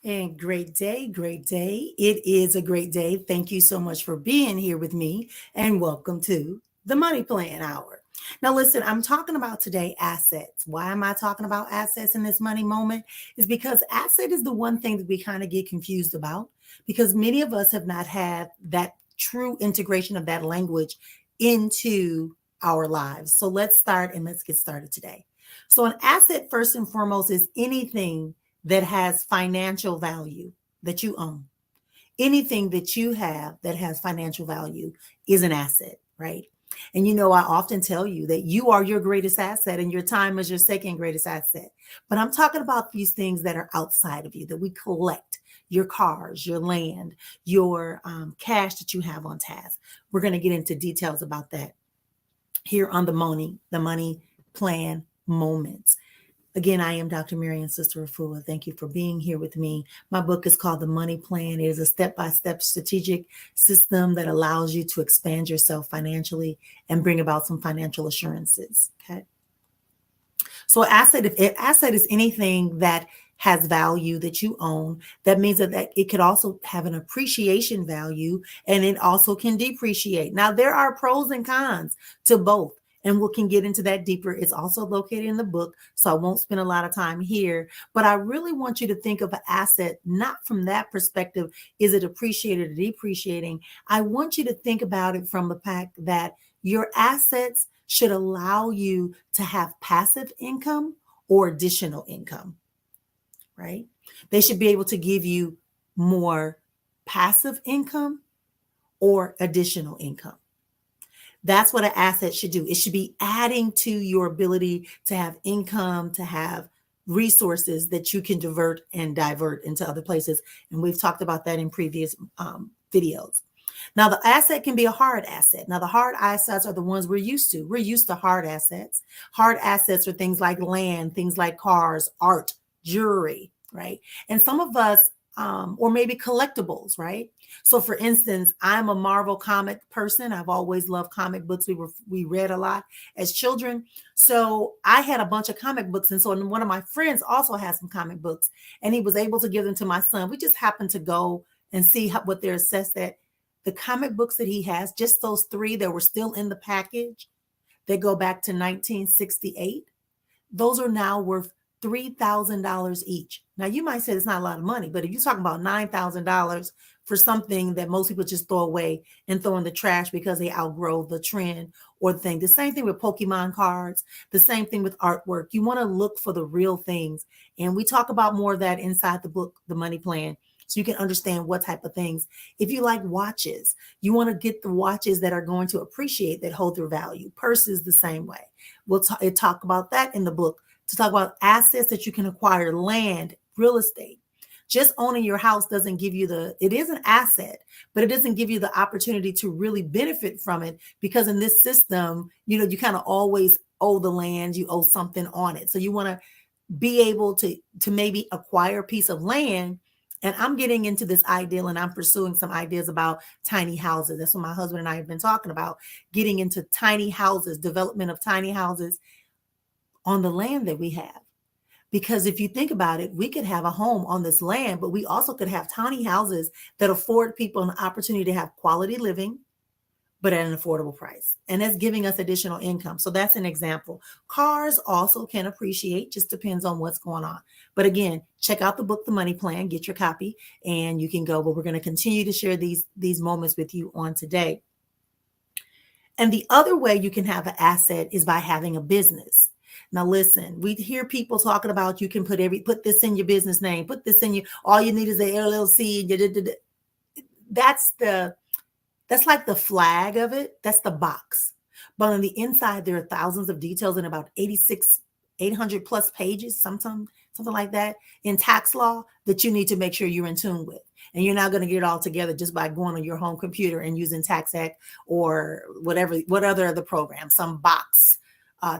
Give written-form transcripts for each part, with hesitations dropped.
And great day, great day. It is a great day. Thank you so much for being here with me and welcome to the Money Plan Hour. Now, listen, I'm talking about today assets. Why am I talking about assets in this money moment? Is because asset is the one thing that we kind of get confused about because many of us have not had that true integration of that language into our lives. So let's start and let's get started today. So, an asset, first and foremost, is anything that has financial value that you own. Anything that you have that has financial value is an asset, right? And I often tell you that you are your greatest asset and your time is your second greatest asset. But I'm talking about these things that are outside of you that we collect your cars, your land, your cash that you have on task. We're going to get into details about that here on the money plan moments. Again, I am Dr. Marrian Sista Efua. Thank you for being here with me. My book is called The Money Plan. It is a step-by-step strategic system that allows you to expand yourself financially and bring about some financial assurances. Okay. So asset is anything that has value that you own. That means that it could also have an appreciation value and it also can depreciate. Now, there are pros and cons to both. And we can get into that deeper. It's also located in the book, so I won't spend a lot of time here. But I really want you to think of an asset not from that perspective. Is it appreciated or depreciating? I want you to think about it from the fact that your assets should allow you to have passive income or additional income, right? They should be able to give you more passive income or additional income. That's what an asset should do. It should be adding to your ability to have income, to have resources that you can divert into other places. And we've talked about that in previous videos. Now, the asset can be a hard asset. Now, the hard assets are the ones we're used to. We're used to hard assets. Hard assets are things like land, things like cars, art, jewelry, right? And some of us, or maybe collectibles, right? So, for instance, I'm a Marvel comic person. I've always loved comic books. We read a lot as children. So I had a bunch of comic books, and so one of my friends also has some comic books, and he was able to give them to my son. We just happened to go and see what they're assessed at. The comic books that he has, just those three that were still in the package, they go back to 1968. Those are now worth $3,000 each. Now, you might say it's not a lot of money, but if you're talking about $9,000 for something that most people just throw away and throw in the trash because they outgrow the trend or the thing. The same thing with Pokemon cards, the same thing with artwork. You want to look for the real things. And we talk about more of that inside the book, The Money Plan, so you can understand what type of things. If you like watches, you want to get the watches that are going to appreciate, that hold their value. Purses the same way. We'll talk about that in the book, to talk about assets that you can acquire, land, real estate. Just owning your house doesn't give you it is an asset, but it doesn't give you the opportunity to really benefit from it, because in this system, you kind of always owe the land, you owe something on it. So you want to be able to maybe acquire a piece of land. And I'm getting into this ideal and I'm pursuing some ideas about tiny houses. That's what my husband and I have been talking about, getting into tiny houses, development of tiny houses on the land that we have. Because if you think about it, we could have a home on this land, but we also could have tiny houses that afford people an opportunity to have quality living, but at an affordable price. And that's giving us additional income. So that's an example. Cars also can appreciate, just depends on what's going on. But again, check out the book, The Money Plan, get your copy, and you can go. But we're going to continue to share these moments with you on today. And the other way you can have an asset is by having a business. Now, listen, we hear people talking about you can put this in your business name, put this in all you need is a LLC. That's like the flag of it. That's the box. But on the inside, there are thousands of details in about 800 plus pages, something like that, in tax law that you need to make sure you're in tune with. And you're not going to get it all together just by going on your home computer and using TaxAct or what other program, some box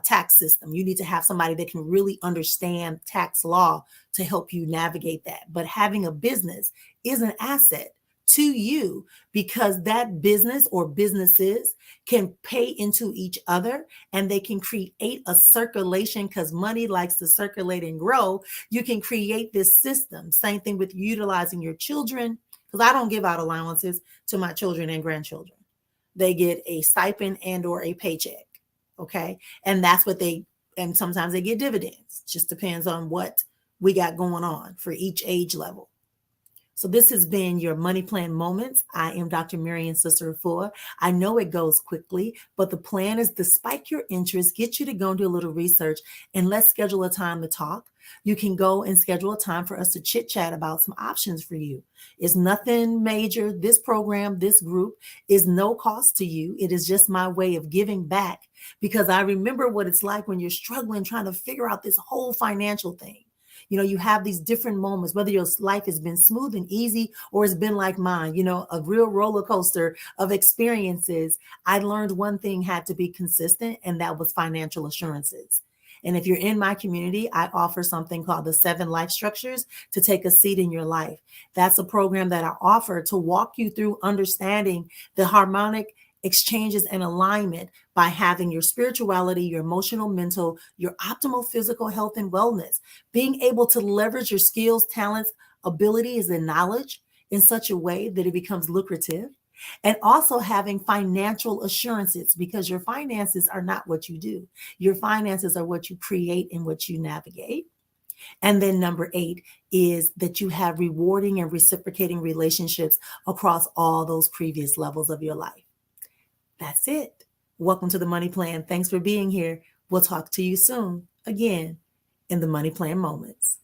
tax system. You need to have somebody that can really understand tax law to help you navigate that. But having a business is an asset to you, because that business or businesses can pay into each other and they can create a circulation, because money likes to circulate and grow. You can create this system. Same thing with utilizing your children, because I don't give out allowances to my children and grandchildren. They get a stipend and or a paycheck. Okay. And that's what and sometimes they get dividends. Just depends on what we got going on for each age level. So this has been your Money Plan Moments. I am Dr. Marrian Sista Efua. I know it goes quickly, but the plan is to spike your interest, get you to go and do a little research, and let's schedule a time to talk. You can go and schedule a time for us to chit chat about some options for you. It's nothing major. This program, this group is no cost to you. It is just my way of giving back, because I remember what it's like when you're struggling, trying to figure out this whole financial thing. You have these different moments, whether your life has been smooth and easy or it's been like mine, a real roller coaster of experiences. I learned one thing had to be consistent, and that was financial assurances. And if you're in my community, I offer something called the 7 Life Structures to take a seat in your life. That's a program that I offer to walk you through understanding the harmonic exchanges and alignment by having your spirituality, your emotional, mental, your optimal physical health and wellness, being able to leverage your skills, talents, abilities, and knowledge in such a way that it becomes lucrative, and also having financial assurances, because your finances are not what you do. Your finances are what you create and what you navigate. And then number 8 is that you have rewarding and reciprocating relationships across all those previous levels of your life. That's it. Welcome to the Money Plan. Thanks for being here. We'll talk to you soon again in the Money Plan Moments.